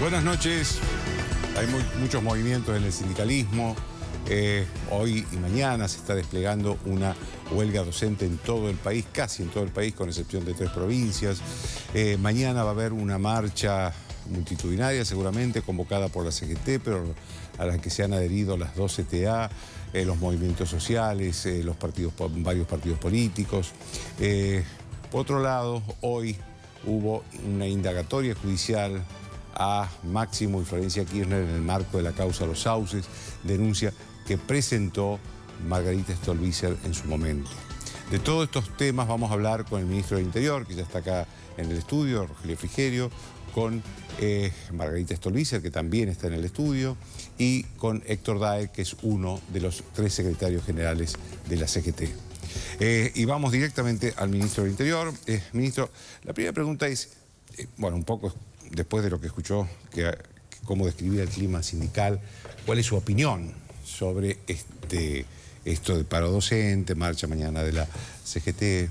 Buenas noches. Hay muchos movimientos en el sindicalismo. Hoy y mañana se está desplegando una huelga docente en todo el país, casi en todo el país, con excepción de 3 provincias. Mañana va a haber una marcha multitudinaria, seguramente, convocada por la CGT, pero a la que se han adherido las 2 CTA, los movimientos sociales, varios partidos políticos. Por otro lado, hoy hubo una indagatoria judicial a Máximo y Florencia Kirchner en el marco de la causa Los Sauces, denuncia que presentó Margarita Stolbizer en su momento. De todos estos temas vamos a hablar con el ministro del Interior, que ya está acá en el estudio, Rogelio Frigerio, con Margarita Stolbizer, que también está en el estudio, y con Héctor Daer, que es uno de los 3 secretarios generales de la CGT. Y vamos directamente al ministro del Interior. Ministro, la primera pregunta es, bueno, un poco después de lo que escuchó, cómo describía el clima sindical, ¿cuál es su opinión sobre esto de paro docente, marcha mañana de la CGT?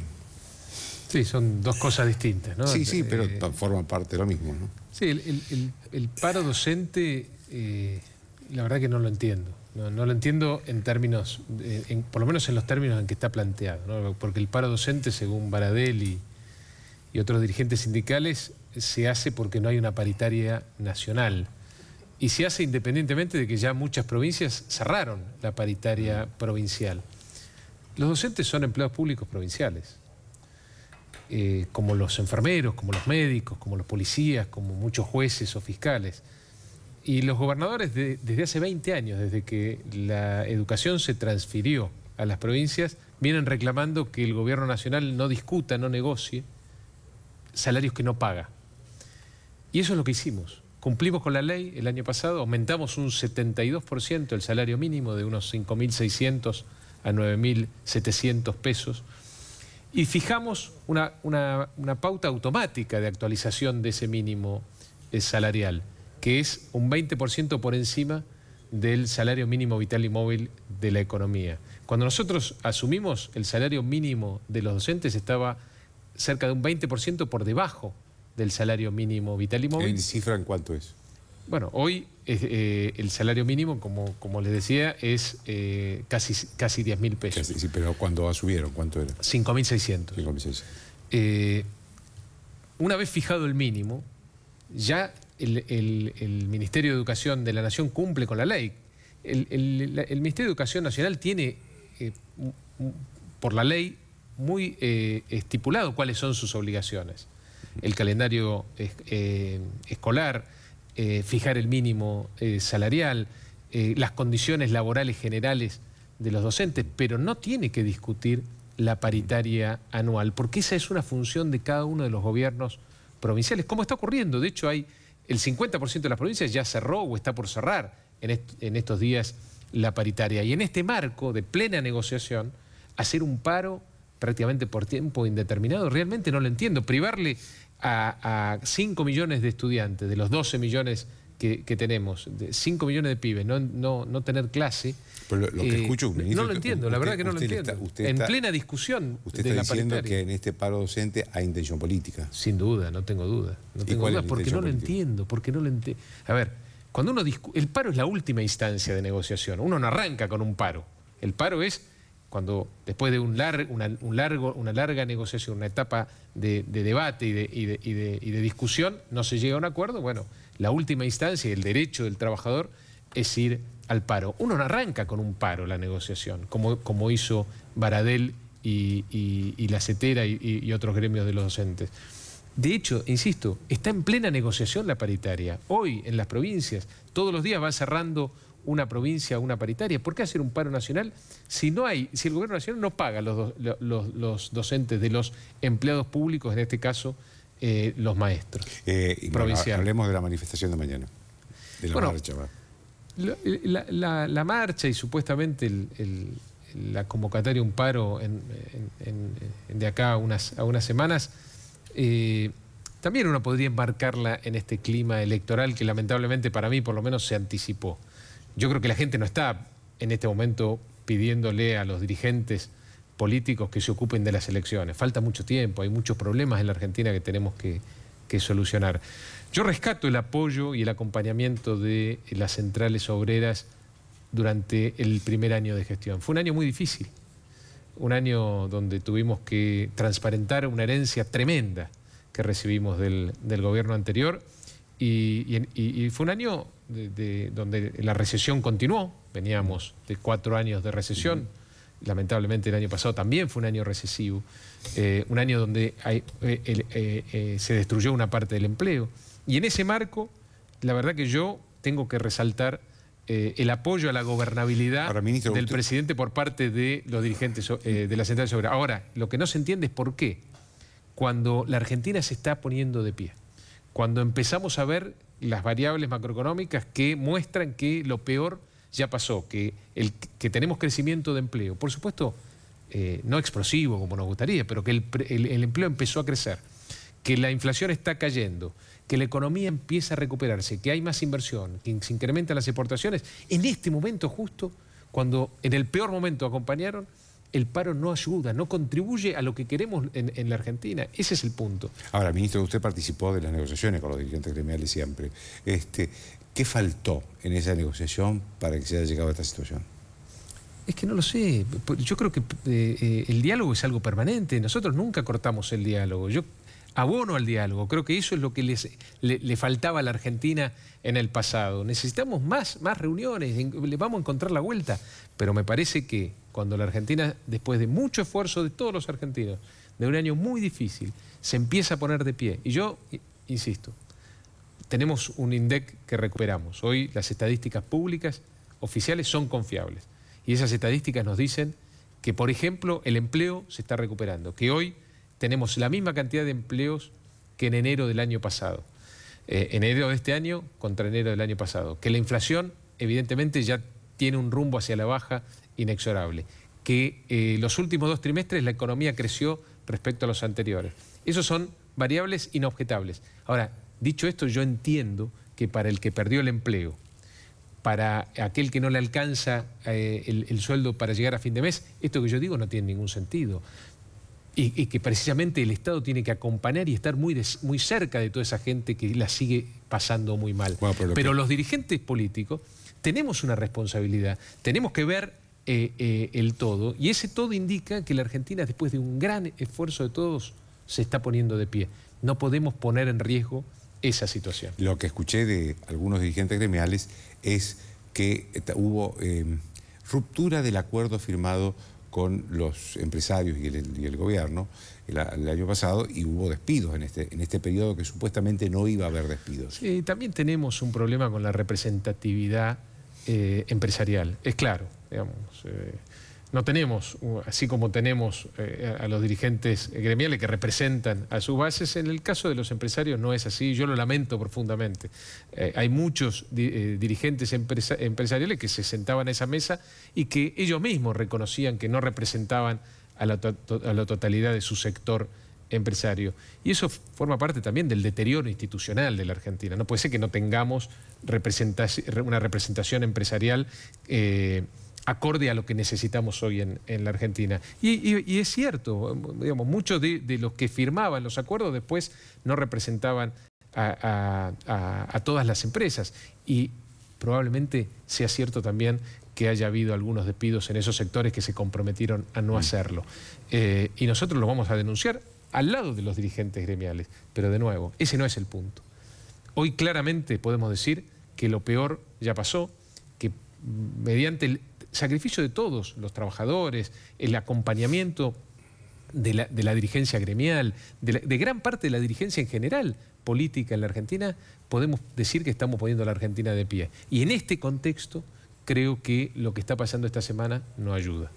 Sí, son 2 cosas distintas, ¿no? Sí, pero forman parte de lo mismo, ¿no? Sí, el paro docente, la verdad que no lo entiendo. No lo entiendo en términos, por lo menos en los términos en que está planteado, ¿no? Porque el paro docente, según Baradel y otros dirigentes sindicales, se hace porque no hay una paritaria nacional. Y se hace independientemente de que ya muchas provincias cerraron la paritaria provincial. Los docentes son empleados públicos provinciales, como los enfermeros, como los médicos, como los policías, como muchos jueces o fiscales. Y los gobernadores desde hace 20 años, desde que la educación se transfirió a las provincias, vienen reclamando que el gobierno nacional no discuta, no negocie salarios que no paga. Y eso es lo que hicimos. Cumplimos con la ley el año pasado, aumentamos un 72% el salario mínimo, de unos 5.600 a 9.700 pesos, y fijamos una pauta automática de actualización de ese mínimo salarial, que es un 20% por encima del salario mínimo vital y móvil de la economía. Cuando nosotros asumimos, el salario mínimo de los docentes estaba cerca de un 20% por debajo del salario mínimo vital y móvil. ¿En cifra en cuánto es? Bueno, hoy el salario mínimo, como les decía, es casi 10.000 pesos. Sí, pero cuando subieron, ¿cuánto era? 5.600. 5.600. Una vez fijado el mínimo, ya el Ministerio de Educación de la Nación cumple con la ley. El Ministerio de Educación Nacional tiene, por la ley, muy estipulado cuáles son sus obligaciones. El calendario escolar, fijar el mínimo salarial, las condiciones laborales generales de los docentes, pero no tiene que discutir la paritaria anual, porque esa es una función de cada uno de los gobiernos provinciales, como está ocurriendo. De hecho, el 50% de las provincias ya cerró o está por cerrar en estos días la paritaria. Y en este marco de plena negociación, hacer un paro prácticamente por tiempo indeterminado, realmente no lo entiendo. Privarle a 5 millones de estudiantes, de los 12 millones que tenemos, de 5 millones de pibes, no tener clase. Pero lo que escucho, ministro, no lo entiendo, la verdad que no lo entiendo. En plena discusión usted de está la diciendo paritaria. que en este paro docente hay intención política. Sin duda, no tengo duda. No tengo duda porque no lo entiendo, A ver, cuando uno el paro es la última instancia de negociación. Uno no arranca con un paro. El paro es cuando, después de una larga negociación, una etapa de debate y de discusión, no se llega a un acuerdo. Bueno, la última instancia, el derecho del trabajador, es ir al paro. Uno no arranca con un paro la negociación, como hizo Baradel y la CETERA y otros gremios de los docentes. De hecho, insisto, está en plena negociación la paritaria. Hoy, en las provincias, todos los días va cerrando una provincia una paritaria. ¿Por qué hacer un paro nacional si el gobierno nacional no paga los docentes de los empleados públicos, en este caso los maestros provinciales? Bueno, hablemos de la manifestación de mañana, de la marcha. La marcha y supuestamente la convocatoria a un paro de acá a unas semanas, también uno podría enmarcarla en este clima electoral que lamentablemente para mí por lo menos se anticipó. Yo creo que la gente no está en este momento pidiéndole a los dirigentes políticos que se ocupen de las elecciones. Falta mucho tiempo, hay muchos problemas en la Argentina que tenemos que que solucionar. Yo rescato el apoyo y el acompañamiento de las centrales obreras durante el primer año de gestión. Fue un año muy difícil, un año donde tuvimos que transparentar una herencia tremenda que recibimos del gobierno anterior y fue un año donde la recesión continuó. Veníamos de 4 años de recesión. Lamentablemente el año pasado también fue un año recesivo, un año donde se destruyó una parte del empleo. Y en ese marco, la verdad que yo tengo que resaltar el apoyo a la gobernabilidad ahora, ministro, del presidente por parte de los dirigentes de la central obreras. Ahora, lo que no se entiende es por qué, cuando la Argentina se está poniendo de pie, cuando empezamos a ver las variables macroeconómicas que muestran que lo peor ya pasó, que tenemos crecimiento de empleo, por supuesto no explosivo como nos gustaría, pero que el empleo empezó a crecer, que la inflación está cayendo, que la economía empieza a recuperarse, que hay más inversión, que se incrementan las exportaciones. En este momento justo, cuando en el peor momento acompañaron, el paro no ayuda, no contribuye a lo que queremos en la Argentina. Ese es el punto. Ahora, ministro, usted participó de las negociaciones con los dirigentes gremiales siempre. ¿Qué faltó en esa negociación para que se haya llegado a esta situación? Es que no lo sé. Yo creo que el diálogo es algo permanente. Nosotros nunca cortamos el diálogo. Yo abono al diálogo. Creo que eso es lo que le faltaba a la Argentina en el pasado. Necesitamos más reuniones, le vamos a encontrar la vuelta. Pero me parece que cuando la Argentina, después de mucho esfuerzo de todos los argentinos, de un año muy difícil, se empieza a poner de pie. Y yo, insisto, tenemos un INDEC que recuperamos. Hoy las estadísticas públicas oficiales son confiables. Y esas estadísticas nos dicen que, por ejemplo, el empleo se está recuperando, que hoy tenemos la misma cantidad de empleos que en enero del año pasado. Enero de este año contra enero del año pasado. Que la inflación, evidentemente, ya tiene un rumbo hacia la baja inexorable. Que los últimos 2 trimestres la economía creció respecto a los anteriores. Esos son variables inobjetables. Ahora, dicho esto, yo entiendo que para el que perdió el empleo, para aquel que no le alcanza el sueldo para llegar a fin de mes, esto que yo digo no tiene ningún sentido. Y que precisamente el Estado tiene que acompañar y estar muy cerca de toda esa gente que la sigue pasando muy mal. Bueno, pero los dirigentes políticos tenemos una responsabilidad, tenemos que ver el todo, y ese todo indica que la Argentina, después de un gran esfuerzo de todos, se está poniendo de pie. No podemos poner en riesgo esa situación. Lo que escuché de algunos dirigentes gremiales es que hubo ruptura del acuerdo firmado con los empresarios y el gobierno el año pasado, y hubo despidos en este periodo que supuestamente no iba a haber despidos. Sí, también tenemos un problema con la representatividad empresarial, es claro, digamos. No tenemos, así como tenemos a los dirigentes gremiales que representan a sus bases, en el caso de los empresarios no es así, yo lo lamento profundamente. Hay muchos dirigentes empresariales que se sentaban a esa mesa y que ellos mismos reconocían que no representaban a la totalidad de su sector empresario. Y eso forma parte también del deterioro institucional de la Argentina. No puede ser que no tengamos una representación empresarial acorde a lo que necesitamos hoy en la Argentina. Y es cierto, digamos, muchos de los que firmaban los acuerdos después no representaban a todas las empresas. Y probablemente sea cierto también que haya habido algunos despidos en esos sectores que se comprometieron a no hacerlo. Y nosotros lo vamos a denunciar al lado de los dirigentes gremiales. Pero de nuevo, ese no es el punto. Hoy claramente podemos decir que lo peor ya pasó, que mediante el sacrificio de todos los trabajadores, el acompañamiento de la dirigencia gremial, de gran parte de la dirigencia en general política en la Argentina, podemos decir que estamos poniendo a la Argentina de pie. Y en este contexto creo que lo que está pasando esta semana no ayuda.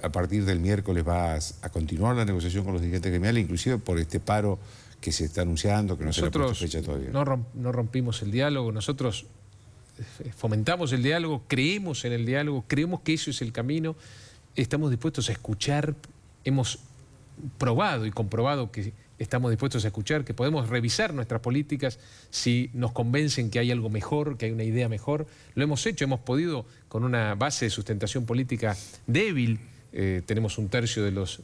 A partir del miércoles va a continuar la negociación con los dirigentes gremiales, inclusive por este paro que se está anunciando, que no se le ha puesto fecha todavía. No rompimos el diálogo, nosotros fomentamos el diálogo, creemos en el diálogo, creemos que eso es el camino, estamos dispuestos a escuchar, hemos probado y comprobado que estamos dispuestos a escuchar, que podemos revisar nuestras políticas si nos convencen que hay algo mejor, que hay una idea mejor. Lo hemos hecho, hemos podido, con una base de sustentación política débil, tenemos un tercio de los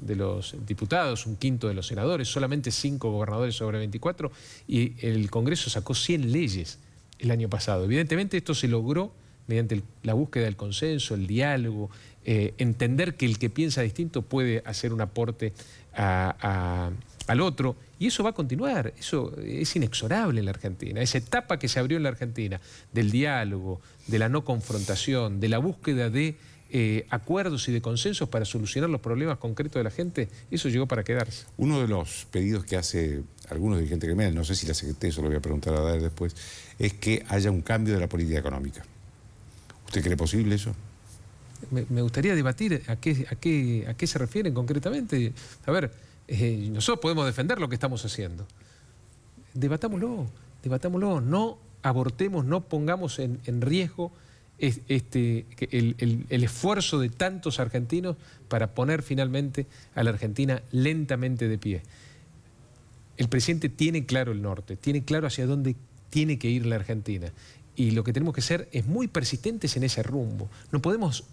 diputados, un quinto de los senadores, solamente 5 gobernadores sobre 24, y el Congreso sacó 100 leyes el año pasado. Evidentemente esto se logró mediante la búsqueda del consenso, el diálogo, entender que el que piensa distinto puede hacer un aporte al otro, y eso va a continuar, eso es inexorable en la Argentina. Esa etapa que se abrió en la Argentina del diálogo, de la no confrontación, de la búsqueda de acuerdos y de consensos para solucionar los problemas concretos de la gente, eso llegó para quedarse. Uno de los pedidos que hace algunos dirigentes gremiales, no sé si la secretaria, eso lo voy a preguntar a Daer después, es que haya un cambio de la política económica. ¿Usted cree posible eso? Me gustaría debatir a qué se refieren concretamente. A ver, nosotros podemos defender lo que estamos haciendo. Debatámoslo, no abortemos, no pongamos en riesgo el esfuerzo de tantos argentinos para poner finalmente a la Argentina lentamente de pie. El presidente tiene claro el norte, tiene claro hacia dónde tiene que ir la Argentina. Y lo que tenemos que ser es muy persistentes en ese rumbo. No podemos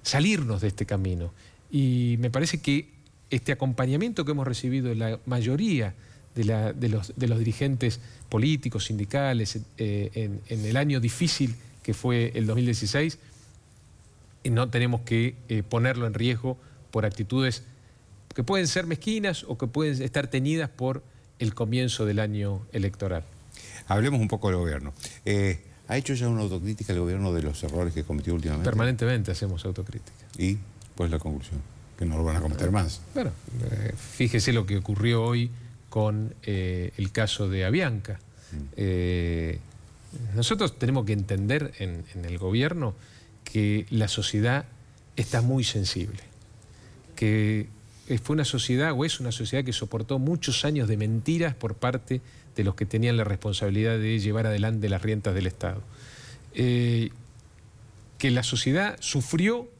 salirnos de este camino. Y me parece que este acompañamiento que hemos recibido de la mayoría de los dirigentes políticos, sindicales, en el año difícil que fue el 2016, no tenemos que ponerlo en riesgo por actitudes que pueden ser mezquinas o que pueden estar teñidas por el comienzo del año electoral. Hablemos un poco del gobierno. ¿Ha hecho ya una autocrítica el gobierno de los errores que cometió últimamente? Permanentemente hacemos autocrítica. ¿Y cuál es la conclusión? Que no lo van a cometer más. Bueno, fíjese lo que ocurrió hoy con el caso de Avianca. Nosotros tenemos que entender en el gobierno que la sociedad está muy sensible, que fue una sociedad o es una sociedad que soportó muchos años de mentiras por parte de los que tenían la responsabilidad de llevar adelante las riendas del Estado. Que la sociedad sufrió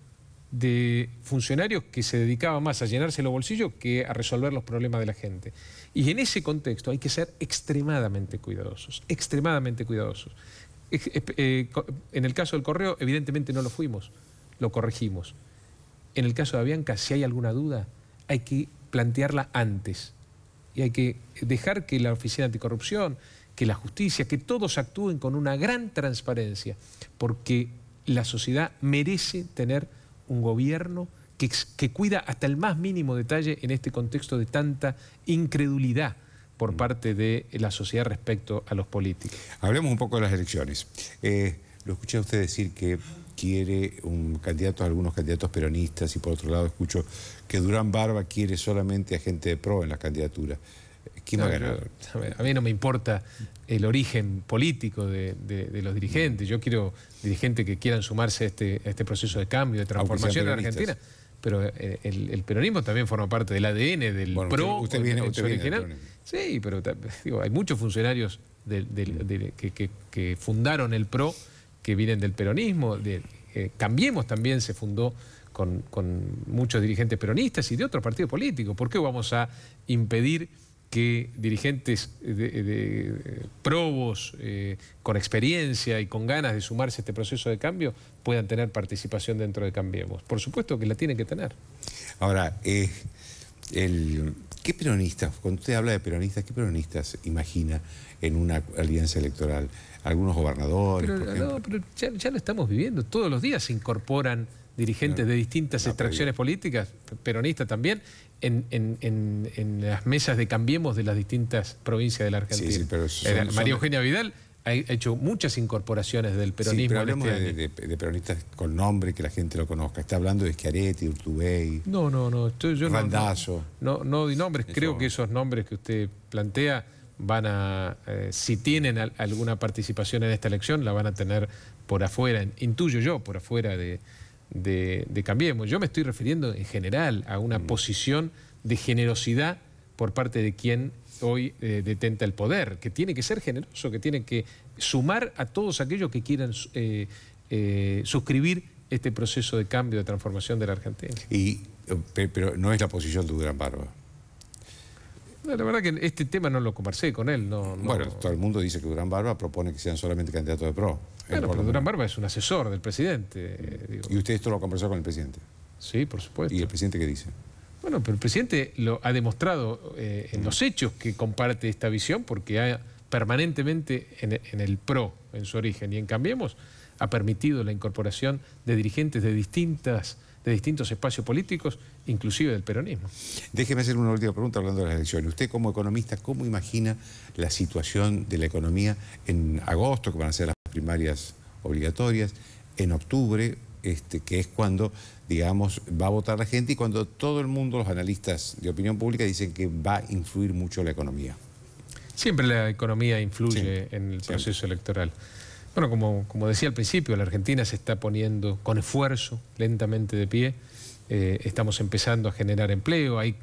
de funcionarios que se dedicaban más a llenarse los bolsillos que a resolver los problemas de la gente. Y en ese contexto hay que ser extremadamente cuidadosos, extremadamente cuidadosos. En el caso del Correo, evidentemente no lo fuimos, lo corregimos. En el caso de Avianca, si hay alguna duda, hay que plantearla antes. Y hay que dejar que la Oficina Anticorrupción, que la justicia, que todos actúen con una gran transparencia, porque la sociedad merece tener un gobierno que cuida hasta el más mínimo detalle en este contexto de tanta incredulidad por parte de la sociedad respecto a los políticos. Hablemos un poco de las elecciones. Lo escuché a usted decir que quiere algunos candidatos peronistas, y por otro lado escucho que Durán Barba quiere solamente a gente de PRO en las candidaturas. ¿Quién va a ganar? A mí no me importa el origen político de los dirigentes. Yo quiero dirigentes que quieran sumarse a este proceso de cambio, de transformación en Argentina. Pero el peronismo también forma parte del ADN del PRO. Usted viene original. Sí, pero digo, hay muchos funcionarios que fundaron el PRO que vienen del peronismo. Cambiemos también se fundó con muchos dirigentes peronistas y de otros partidos políticos. ¿Por qué vamos a impedir que dirigentes probos, con experiencia y con ganas de sumarse a este proceso de cambio, puedan tener participación dentro de Cambiemos? Por supuesto que la tienen que tener. Ahora, ¿qué peronistas, cuando usted habla de peronistas, qué peronistas imagina en una alianza electoral? ¿Algunos gobernadores, por ejemplo? No, pero ya lo estamos viviendo. Todos los días se incorporan dirigentes de distintas extracciones políticas, peronistas también, en las mesas de Cambiemos de las distintas provincias de la Argentina. Sí, pero María Eugenia Vidal ha hecho muchas incorporaciones del peronismo. Sí, pero hablamos de peronistas con nombre, que la gente lo conozca. Está hablando de Schiaretti, Urtubey, yo Randazzo. No di nombres. Creo que esos nombres que usted plantea van a, si tienen alguna participación en esta elección, la van a tener por afuera, intuyo yo, por afuera de Cambiemos. Yo me estoy refiriendo en general a una posición de generosidad por parte de quien hoy detenta el poder, que tiene que ser generoso, que tiene que sumar a todos aquellos que quieran suscribir este proceso de cambio, de transformación de la Argentina. Pero no es la posición de Durán Barba. No, la verdad que este tema no lo conversé con él. Bueno, todo el mundo dice que Durán Barba propone que sean solamente candidatos de PRO. Bueno, pero Durán Barba es un asesor del presidente. ¿Y usted esto lo conversó con el presidente? Sí, por supuesto. ¿Y el presidente qué dice? Bueno, pero el presidente lo ha demostrado en los hechos que comparte esta visión, porque ha permanentemente en el PRO, en su origen, y en Cambiemos, ha permitido la incorporación de dirigentes de distintos espacios políticos, inclusive del peronismo. Déjeme hacer una última pregunta hablando de las elecciones. Usted como economista, ¿cómo imagina la situación de la economía en agosto, que van a ser las primarias obligatorias, en octubre, que es cuando, digamos, va a votar la gente y cuando todo el mundo, los analistas de opinión pública, dicen que va a influir mucho la economía? Siempre la economía influye en el proceso electoral. Bueno, como decía al principio, la Argentina se está poniendo con esfuerzo, lentamente de pie. Estamos empezando a generar empleo. Hay,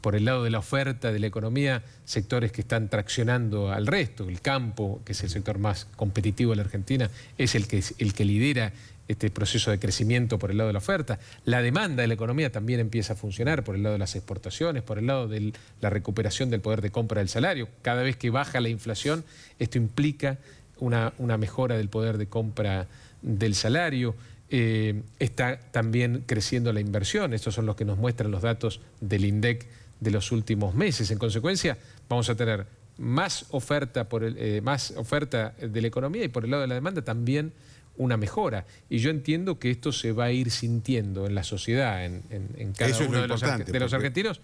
por el lado de la oferta de la economía, sectores que están traccionando al resto. El campo, que es el sector más competitivo de la Argentina, es el que lidera este proceso de crecimiento por el lado de la oferta. La demanda de la economía también empieza a funcionar por el lado de las exportaciones, por el lado de la recuperación del poder de compra del salario. Cada vez que baja la inflación, esto implica una mejora del poder de compra del salario. Está también creciendo la inversión. Estos son los que nos muestran los datos del INDEC de los últimos meses. En consecuencia, vamos a tener más oferta de la economía y por el lado de la demanda también una mejora. Y yo entiendo que esto se va a ir sintiendo en la sociedad, en cada uno de los argentinos,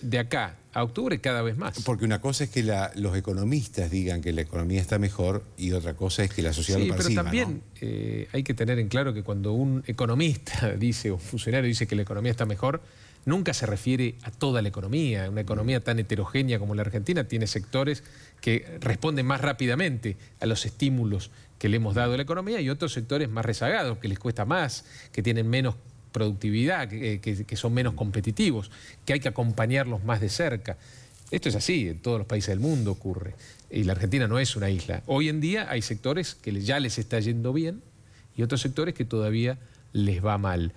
de acá a octubre cada vez más. Porque una cosa es que los economistas digan que la economía está mejor y otra cosa es que la sociedad lo perciba. Sí, pero también hay que tener en claro que cuando un economista dice, o funcionario dice que la economía está mejor, nunca se refiere a toda la economía. Una economía tan heterogénea como la Argentina tiene sectores que responden más rápidamente a los estímulos que le hemos dado a la economía y otros sectores más rezagados, que les cuesta más, que tienen menos productividad, que son menos competitivos, que hay que acompañarlos más de cerca. Esto es así, en todos los países del mundo ocurre. Y la Argentina no es una isla. Hoy en día hay sectores que ya les está yendo bien y otros sectores que todavía les va mal.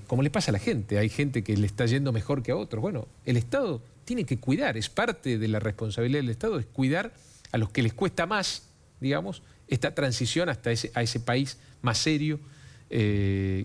Como le pasa a la gente, hay gente que le está yendo mejor que a otros. Bueno, el Estado tiene que cuidar, es parte de la responsabilidad del Estado, es cuidar a los que les cuesta más, digamos, esta transición hasta a ese país más serio, que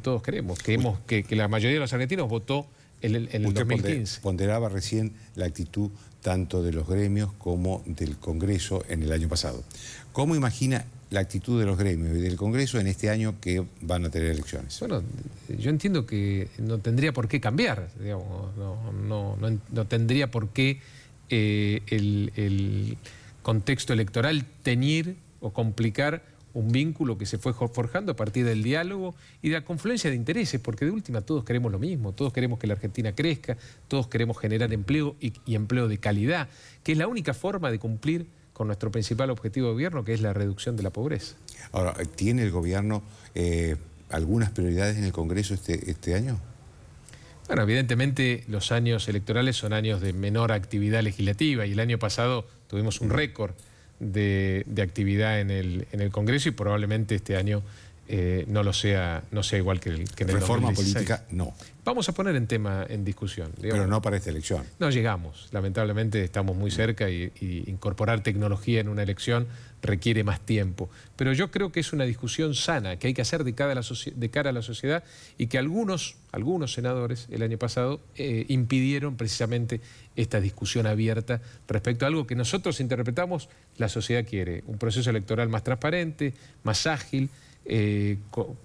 todos queremos, que la mayoría de los argentinos votó en el 2015. Usted ponderaba recién la actitud tanto de los gremios como del Congreso en el año pasado. ¿Cómo imagina la actitud de los gremios y del Congreso en este año que van a tener elecciones? Bueno, yo entiendo que no tendría por qué cambiar, digamos, no tendría por qué el contexto electoral teñir o complicar un vínculo que se fue forjando a partir del diálogo y de la confluencia de intereses, porque de última todos queremos lo mismo, todos queremos que la Argentina crezca, todos queremos generar empleo y empleo de calidad, que es la única forma de cumplir con nuestro principal objetivo de gobierno, que es la reducción de la pobreza. Ahora, ¿tiene el gobierno algunas prioridades en el Congreso este año? Bueno, evidentemente los años electorales son años de menor actividad legislativa y el año pasado tuvimos un récord de actividad en el Congreso y probablemente este año no sea igual que en el 2016. Reforma política, no. Vamos a poner en discusión. Digamos. Pero no para esta elección. No llegamos. Lamentablemente estamos muy cerca y incorporar tecnología en una elección requiere más tiempo. Pero yo creo que es una discusión sana que hay que hacer de cara a la sociedad y que algunos senadores el año pasado impidieron precisamente esta discusión abierta respecto a algo que nosotros interpretamos la sociedad quiere. Un proceso electoral más transparente, más ágil,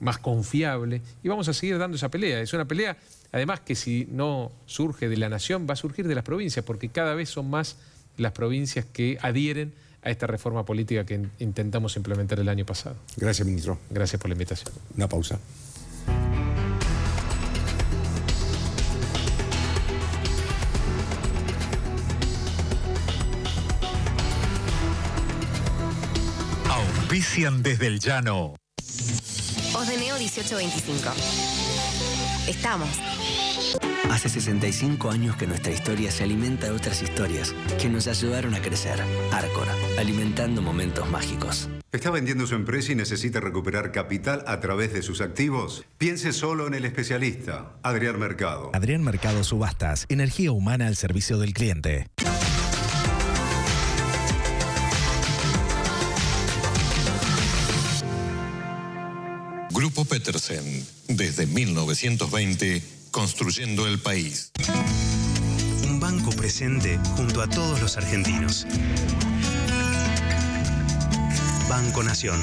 más confiable, y vamos a seguir dando esa pelea. Es una pelea, además, que si no surge de la nación, va a surgir de las provincias, porque cada vez son más las provincias que adhieren a esta reforma política que intentamos implementar el año pasado. Gracias, ministro. Gracias por la invitación. Una pausa. Auspician desde el llano. Osdeneo 1825. Estamos. Hace 65 años que nuestra historia se alimenta de otras historias que nos ayudaron a crecer. Arcor, alimentando momentos mágicos. ¿Está vendiendo su empresa y necesita recuperar capital a través de sus activos? Piense solo en el especialista, Adrián Mercado. Adrián Mercado Subastas, energía humana al servicio del cliente. Grupo Petrolero. Petersen, desde 1920, construyendo el país. Un banco presente junto a todos los argentinos. Banco Nación.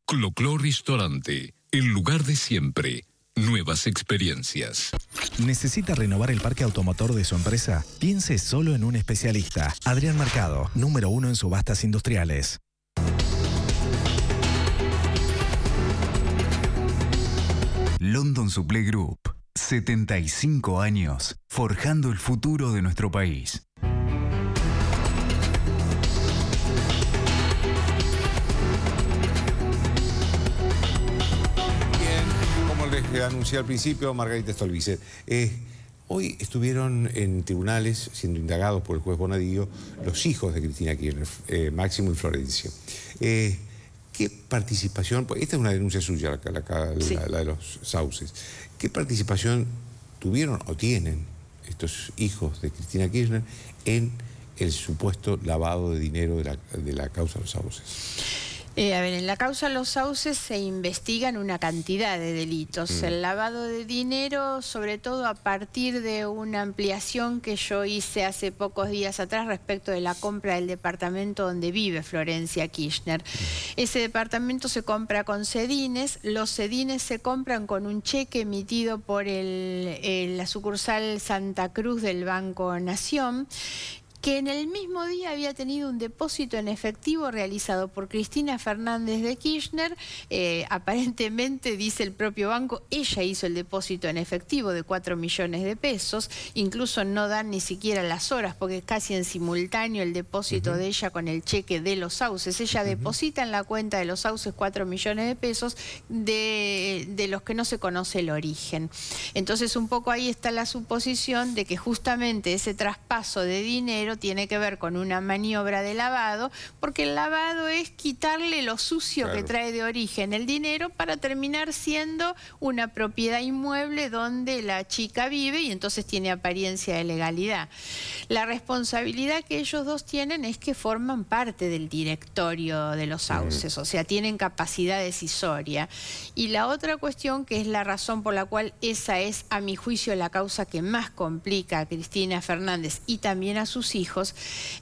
Clo-Clo Restaurante, el lugar de siempre. Nuevas experiencias. ¿Necesita renovar el parque automotor de su empresa? Piense solo en un especialista. Adrián Mercado, número 1 en subastas industriales. London Supply Group. 75 años, forjando el futuro de nuestro país. Que anuncié al principio, Margarita Stolbizer. Hoy estuvieron en tribunales siendo indagados por el juez Bonadío los hijos de Cristina Kirchner, Máximo y Florencia. ¿Qué participación? Pues esta es una denuncia suya, la de los sauces. ¿Qué participación tuvieron o tienen estos hijos de Cristina Kirchner en el supuesto lavado de dinero de la causa de los sauces? En la causa Los Sauces se investigan una cantidad de delitos. El lavado de dinero, sobre todo a partir de una ampliación que yo hice hace pocos días atrás respecto de la compra del departamento donde vive Florencia Kirchner. Ese departamento se compra con cedines, los cedines se compran con un cheque emitido por la sucursal Santa Cruz del Banco Nación, que en el mismo día había tenido un depósito en efectivo realizado por Cristina Fernández de Kirchner. Aparentemente, dice el propio banco, ella hizo el depósito en efectivo de 4 millones de pesos. Incluso no dan ni siquiera las horas, porque es casi en simultáneo el depósito de ella con el cheque de Los Sauces. Ella deposita en la cuenta de Los Sauces 4 millones de pesos de los que no se conoce el origen. Entonces, un poco ahí está la suposición de que justamente ese traspaso de dinero tiene que ver con una maniobra de lavado, porque el lavado es quitarle lo sucio que trae de origen el dinero para terminar siendo una propiedad inmueble donde la chica vive y entonces tiene apariencia de legalidad. La responsabilidad que ellos dos tienen es que forman parte del directorio de Los Sauces, o sea, tienen capacidad decisoria. Y la otra cuestión, que es la razón por la cual esa es, a mi juicio, la causa que más complica a Cristina Fernández y también a sus hijos,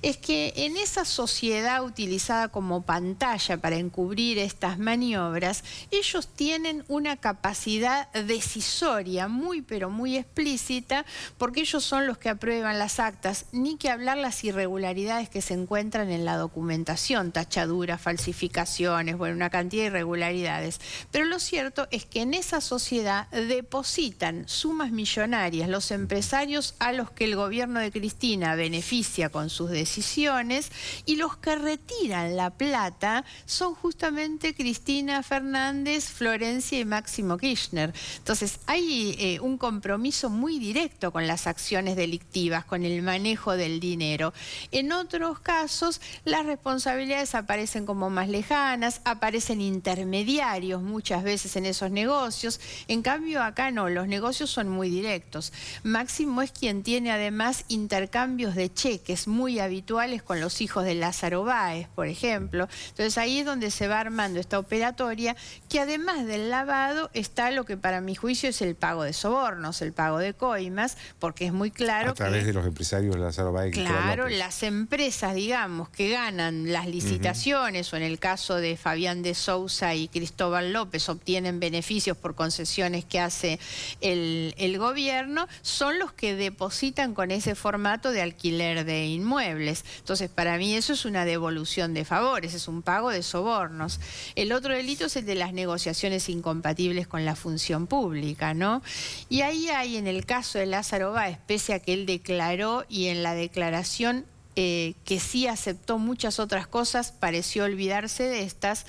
es que en esa sociedad utilizada como pantalla para encubrir estas maniobras, ellos tienen una capacidad decisoria muy pero muy explícita, porque ellos son los que aprueban las actas, ni que hablar las irregularidades que se encuentran en la documentación, tachaduras, falsificaciones, bueno, una cantidad de irregularidades. Pero lo cierto es que en esa sociedad depositan sumas millonarias los empresarios a los que el gobierno de Cristina beneficia con sus decisiones, y los que retiran la plata son justamente Cristina Fernández, Florencia y Máximo Kirchner. Entonces hay un compromiso muy directo con las acciones delictivas, con el manejo del dinero. En otros casos las responsabilidades aparecen como más lejanas, aparecen intermediarios muchas veces en esos negocios. En cambio acá no, los negocios son muy directos. Máximo es quien tiene además intercambios de cheques muy habituales con los hijos de Lázaro Báez, por ejemplo. Entonces ahí es donde se va armando esta operatoria, que además del lavado está lo que para mi juicio es el pago de sobornos, el pago de coimas, porque es muy claro a través de los empresarios Lázaro Báez. Claro, las empresas, digamos, que ganan las licitaciones, o en el caso de Fabián de Sousa y Cristóbal López, obtienen beneficios por concesiones que hace el gobierno, son los que depositan con ese formato de alquiler de inmuebles. Entonces, para mí eso es una devolución de favores, es un pago de sobornos. El otro delito es el de las negociaciones incompatibles con la función pública, ¿no? Y ahí hay, en el caso de Lázaro Báez, pese a que él declaró y en la declaración que sí aceptó muchas otras cosas, pareció olvidarse de estas.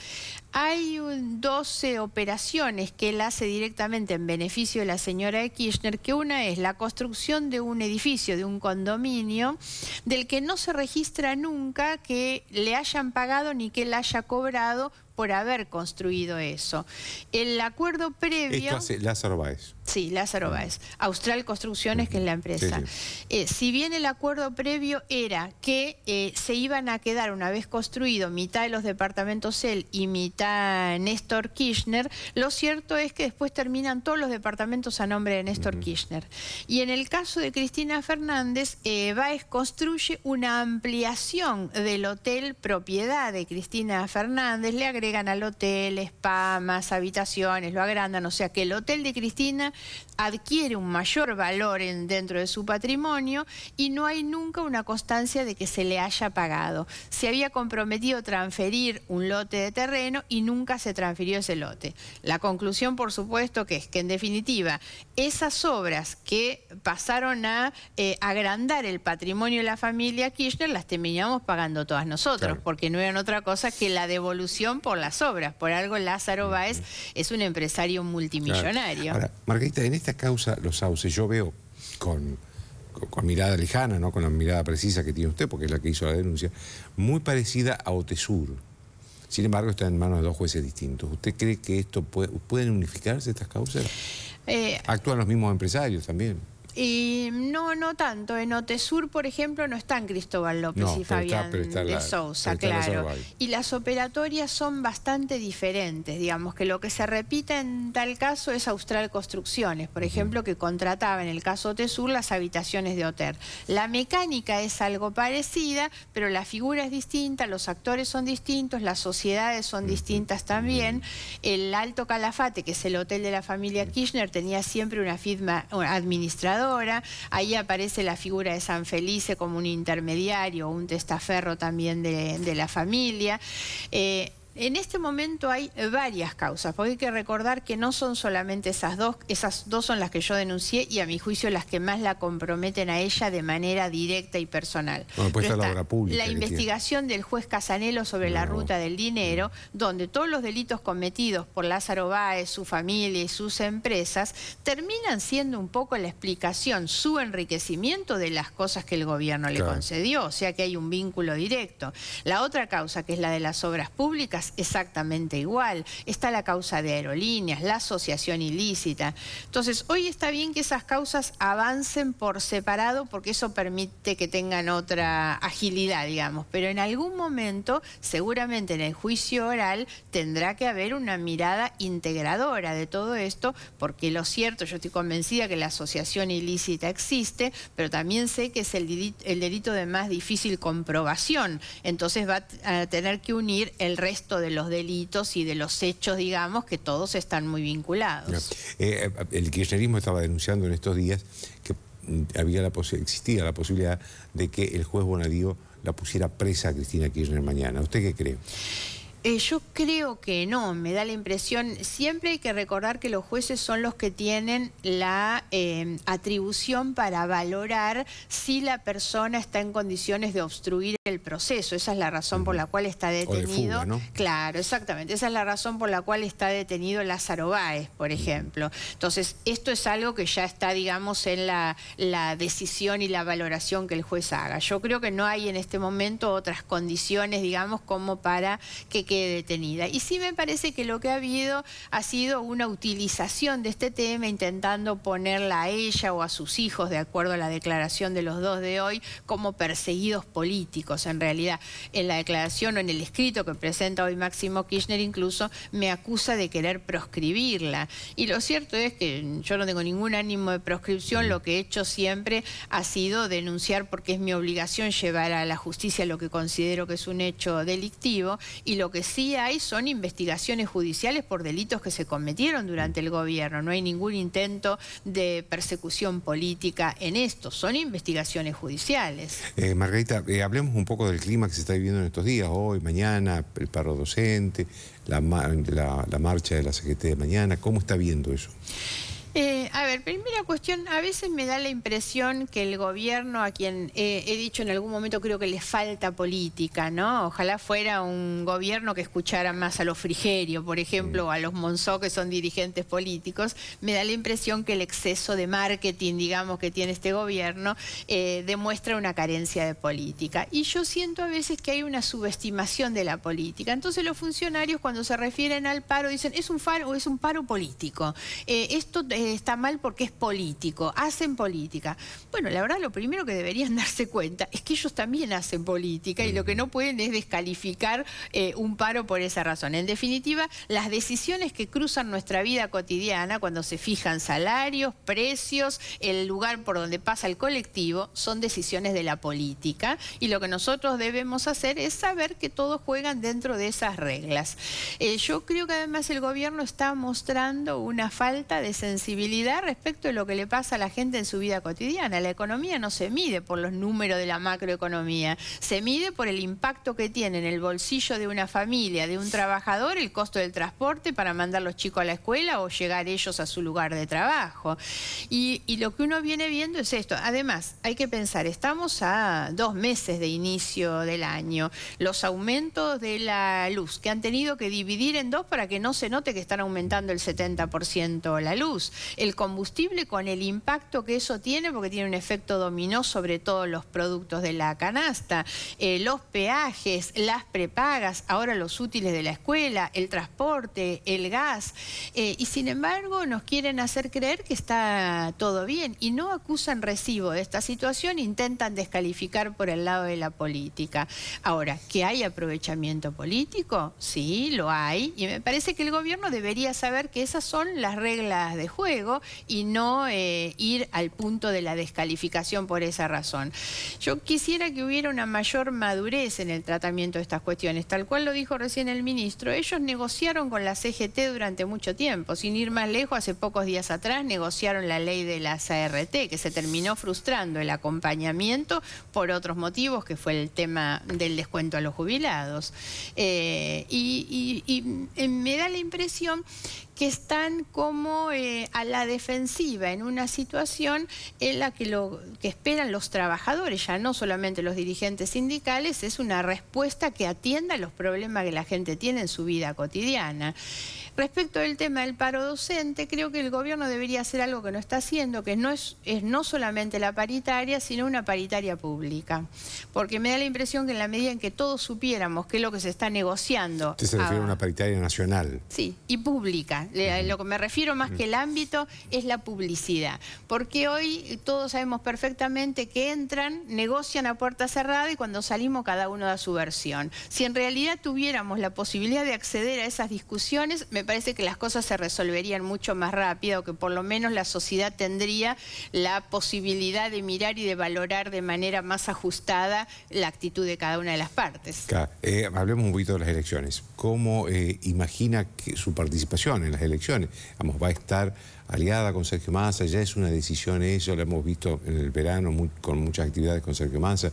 Hay 12 operaciones que él hace directamente en beneficio de la señora de Kirchner, que una es la construcción de un edificio, de un condominio, del que no se registra nunca que le hayan pagado ni que él haya cobrado por haber construido eso. El acuerdo previo... Esto hace Lázaro Báez. Sí, Lázaro Báez. Austral Construcciones, que es la empresa. Sí, sí. Si bien el acuerdo previo era que se iban a quedar, una vez construido, mitad de los departamentos él y mitad Néstor Kirchner, lo cierto es que después terminan todos los departamentos a nombre de Néstor Kirchner. Y en el caso de Cristina Fernández, Báez construye una ampliación del hotel propiedad de Cristina Fernández, le agregan al hotel spa, más habitaciones, lo agrandan, o sea que el hotel de Cristina adquiere un mayor valor dentro de su patrimonio y no hay nunca una constancia de que se le haya pagado. Se había comprometido transferir un lote de terreno y nunca se transfirió ese lote. La conclusión, por supuesto, que es que en definitiva esas obras que pasaron a agrandar el patrimonio de la familia Kirchner las terminamos pagando todas nosotros, claro, porque no eran otra cosa que la devolución por las obras. Por algo Lázaro Báez es un empresario multimillonario. Claro. Ahora, Margarita, en esta causa Los Sauces yo veo con mirada lejana, no con la mirada precisa que tiene usted, porque es la que hizo la denuncia, muy parecida a Otesur. Sin embargo, está en manos de dos jueces distintos. ¿Usted cree que esto pueden unificarse estas causas? ¿Actúan los mismos empresarios también? No tanto. En Otesur, por ejemplo, no están Cristóbal López y Fabián de Sousa, claro. Y las operatorias son bastante diferentes, digamos, que lo que se repite en tal caso es Austral Construcciones, por ejemplo, que contrataba en el caso Otesur las habitaciones de hotel. La mecánica es algo parecida, pero la figura es distinta, los actores son distintos, las sociedades son distintas también. El Alto Calafate, que es el hotel de la familia Kirchner, tenía siempre una firma administradora. Ahí aparece la figura de San Felice como un intermediario, un testaferro también de la familia. En este momento hay varias causas, porque hay que recordar que no son solamente esas dos son las que yo denuncié y a mi juicio las que más la comprometen a ella de manera directa y personal. Bueno, pues está la obra pública, la investigación del juez Casanelo sobre la ruta del dinero, donde todos los delitos cometidos por Lázaro Báez, su familia y sus empresas terminan siendo un poco la explicación, su enriquecimiento de las cosas que el gobierno le concedió, o sea que hay un vínculo directo. La otra causa, que es la de las obras públicas, exactamente igual. Está la causa de aerolíneas, la asociación ilícita. Entonces, hoy está bien que esas causas avancen por separado porque eso permite que tengan otra agilidad, digamos. Pero en algún momento, seguramente en el juicio oral, tendrá que haber una mirada integradora de todo esto, porque lo cierto, yo estoy convencida que la asociación ilícita existe, pero también sé que es el delito de más difícil comprobación. Entonces va a tener que unir el resto de los delitos y de los hechos, digamos, que todos están muy vinculados. El kirchnerismo estaba denunciando en estos días que existía la posibilidad de que el juez Bonadío la pusiera presa a Cristina Kirchner mañana. ¿Usted qué cree? Yo creo que no, me da la impresión, siempre hay que recordar que los jueces son los que tienen la atribución para valorar si la persona está en condiciones de obstruir el proceso. Esa es la razón por la cual está detenido. O de fuga, ¿no? Claro, exactamente. Esa es la razón por la cual está detenido Lázaro Báez, por ejemplo. Entonces, esto es algo que ya está, digamos, en la decisión y la valoración que el juez haga. Yo creo que no hay en este momento otras condiciones, digamos, como para que quede detenida. Y sí me parece que lo que ha habido ha sido una utilización de este tema, intentando ponerla a ella o a sus hijos, de acuerdo a la declaración de los dos de hoy, como perseguidos políticos. En realidad, en la declaración o en el escrito que presenta hoy Máximo Kirchner, incluso me acusa de querer proscribirla. Y lo cierto es que yo no tengo ningún ánimo de proscripción, lo que he hecho siempre ha sido denunciar, porque es mi obligación llevar a la justicia lo que considero que es un hecho delictivo, y lo que sí hay son investigaciones judiciales por delitos que se cometieron durante el gobierno. No hay ningún intento de persecución política en esto, son investigaciones judiciales. Margarita, hablemos un poco del clima que se está viviendo en estos días, hoy, mañana, el paro docente, la marcha de la CGT de mañana. ¿Cómo está viendo eso? A ver, primera cuestión, a veces me da la impresión que el gobierno, a quien he dicho en algún momento, creo que le falta política, ¿no? Ojalá fuera un gobierno que escuchara más a los Frigerio, por ejemplo, o a los Monzó, que son dirigentes políticos. Me da la impresión que el exceso de marketing, digamos, que tiene este gobierno, demuestra una carencia de política. Y yo siento a veces que hay una subestimación de la política. Entonces los funcionarios, cuando se refieren al paro, dicen, es un paro político. Esto está mal porque es político, hacen política. Bueno, la verdad, lo primero que deberían darse cuenta es que ellos también hacen política y lo que no pueden es descalificar un paro por esa razón. En definitiva, las decisiones que cruzan nuestra vida cotidiana, cuando se fijan salarios, precios, el lugar por donde pasa el colectivo, son decisiones de la política, y lo que nosotros debemos hacer es saber que todos juegan dentro de esas reglas. Yo creo que además el gobierno está mostrando una falta de sensibilidad respecto de lo que le pasa a la gente en su vida cotidiana. La economía no se mide por los números de la macroeconomía, se mide por el impacto que tiene en el bolsillo de una familia, de un trabajador, el costo del transporte para mandar a los chicos a la escuela o llegar ellos a su lugar de trabajo. Y lo que uno viene viendo es esto. Además, hay que pensar, estamos a 2 meses de inicio del año. Los aumentos de la luz, que han tenido que dividir en 2 para que no se note que están aumentando el 70% la luz. El combustible, con el impacto que eso tiene, porque tiene un efecto dominó sobre todos los productos de la canasta. Los peajes, las prepagas, ahora los útiles de la escuela, el transporte, el gas. Y sin embargo nos quieren hacer creer que está todo bien y no acusan recibo de esta situación, intentan descalificar por el lado de la política. Ahora, ¿que hay aprovechamiento político? Sí, lo hay, y me parece que el gobierno debería saber que esas son las reglas de juego y no ir al punto de la descalificación por esa razón. Yo quisiera que hubiera una mayor madurez en el tratamiento de estas cuestiones, tal cual lo dijo recién el ministro. Ellos negociaron con la CGT durante mucho tiempo, sin ir más lejos, hace pocos días atrás negociaron la ley de las ART, que se terminó frustrando el acompañamiento por otros motivos, que fue el tema del descuento a los jubilados. Me da la impresión que están como a la defensiva en una situación en la que lo que esperan los trabajadores, ya no solamente los dirigentes sindicales, es una respuesta que atienda a los problemas que la gente tiene en su vida cotidiana. Respecto del tema del paro docente, creo que el gobierno debería hacer algo que no está haciendo, que no solamente la paritaria, sino una paritaria pública. Porque me da la impresión que en la medida en que todos supiéramos qué es lo que se está negociando... ¿Usted se refiere a una paritaria nacional? Sí, y pública. Lo que me refiero más que el ámbito es la publicidad. Porque hoy todos sabemos perfectamente que entran, negocian a puerta cerrada y cuando salimos cada uno da su versión. Si en realidad tuviéramos la posibilidad de acceder a esas discusiones, me parece que las cosas se resolverían mucho más rápido, que por lo menos la sociedad tendría la posibilidad de mirar y de valorar de manera más ajustada la actitud de cada una de las partes. Hablemos un poquito de las elecciones. ¿Cómo imagina que su participación en las elecciones? Vamos, ¿va a estar aliada con Sergio Massa? ¿Ya es una decisión eso? Lo hemos visto en el verano con muchas actividades con Sergio Massa.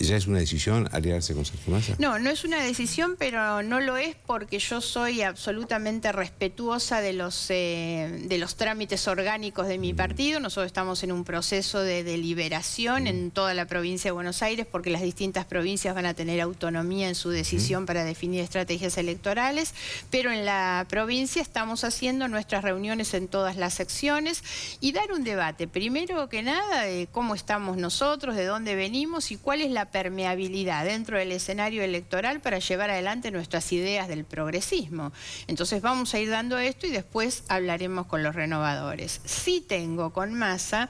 ¿Ya es una decisión aliarse con Sergio Massa? No, no es una decisión, pero no lo es porque yo soy absolutamente respetuosa de los trámites orgánicos de mi partido. Nosotros estamos en un proceso de deliberación en toda la provincia de Buenos Aires, porque las distintas provincias van a tener autonomía en su decisión para definir estrategias electorales, pero en la provincia estamos haciendo nuestras reuniones en todas las secciones y dar un debate, primero que nada, de cómo estamos nosotros, de dónde venimos y cuál es la permeabilidad dentro del escenario electoral para llevar adelante nuestras ideas del progresismo. Entonces vamos a ir dando esto y después hablaremos con los renovadores. Sí tengo con Massa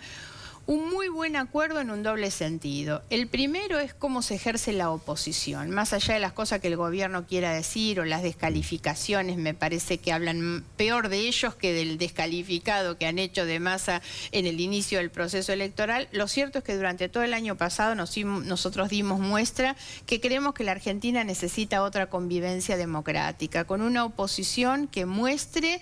un muy buen acuerdo en un doble sentido. El primero es cómo se ejerce la oposición. Más allá de las cosas que el gobierno quiera decir o las descalificaciones, me parece que hablan peor de ellos que del descalificado que han hecho de Massa en el inicio del proceso electoral. Lo cierto es que durante todo el año pasado nosotros dimos muestra que creemos que la Argentina necesita otra convivencia democrática, con una oposición que muestre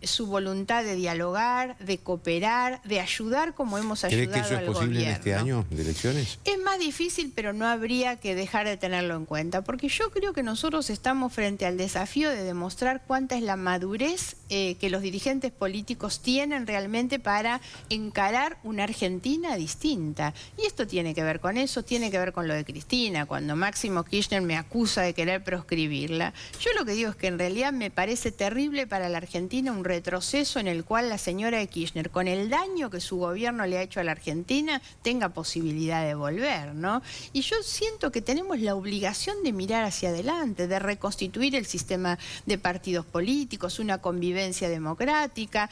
su voluntad de dialogar, de cooperar, de ayudar como hemos ayudado al gobierno. ¿Cree que eso es posible en este año de elecciones? Es más más difícil, pero no habría que dejar de tenerlo en cuenta, porque yo creo que nosotros estamos frente al desafío de demostrar cuánta es la madurez que los dirigentes políticos tienen realmente para encarar una Argentina distinta. Y esto tiene que ver con eso, tiene que ver con lo de Cristina, cuando Máximo Kirchner me acusa de querer proscribirla. Yo lo que digo es que en realidad me parece terrible para la Argentina un retroceso en el cual la señora de Kirchner, con el daño que su gobierno le ha hecho a la Argentina, tenga posibilidad de volver, ¿no? Y yo siento que tenemos la obligación de mirar hacia adelante, de reconstituir el sistema de partidos políticos, una convivencia democrática,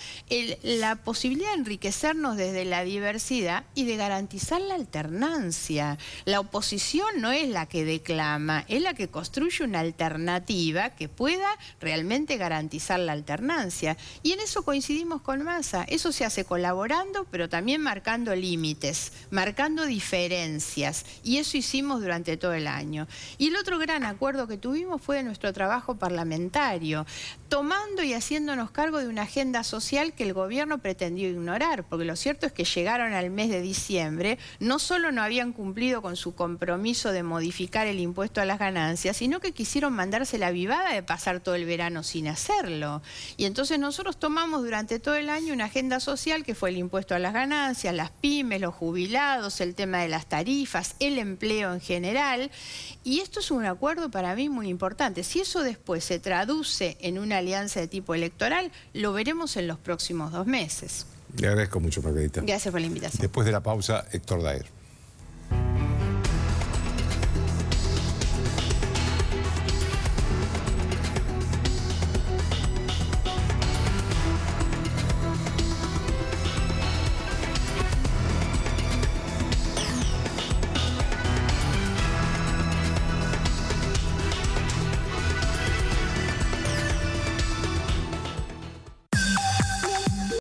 la posibilidad de enriquecernos desde la diversidad y de garantizar la alternancia. La oposición no es la que declama, es la que construye una alternativa que pueda realmente garantizar la alternancia. Y en eso coincidimos con Massa. Eso se hace colaborando, pero también marcando límites, marcando diferencias. Y eso hicimos durante todo el año. Y el otro gran acuerdo que tuvimos fue de nuestro trabajo parlamentario, tomando y haciéndonos cargo de una agenda social que el gobierno pretendió ignorar, porque lo cierto es que llegaron al mes de diciembre, no solo no habían cumplido con su compromiso de modificar el impuesto a las ganancias, sino que quisieron mandarse la vivada de pasar todo el verano sin hacerlo. Y entonces nosotros tomamos durante todo el año una agenda social que fue el impuesto a las ganancias, las pymes, los jubilados, el tema de las tarifas, el empleo en general. Y esto es un acuerdo para mí muy importante. Si eso después se traduce en una alianza de tipo electoral, lo veremos en los próximos 2 meses. Le agradezco mucho, Margarita. Gracias por la invitación. Después de la pausa, Héctor Daer.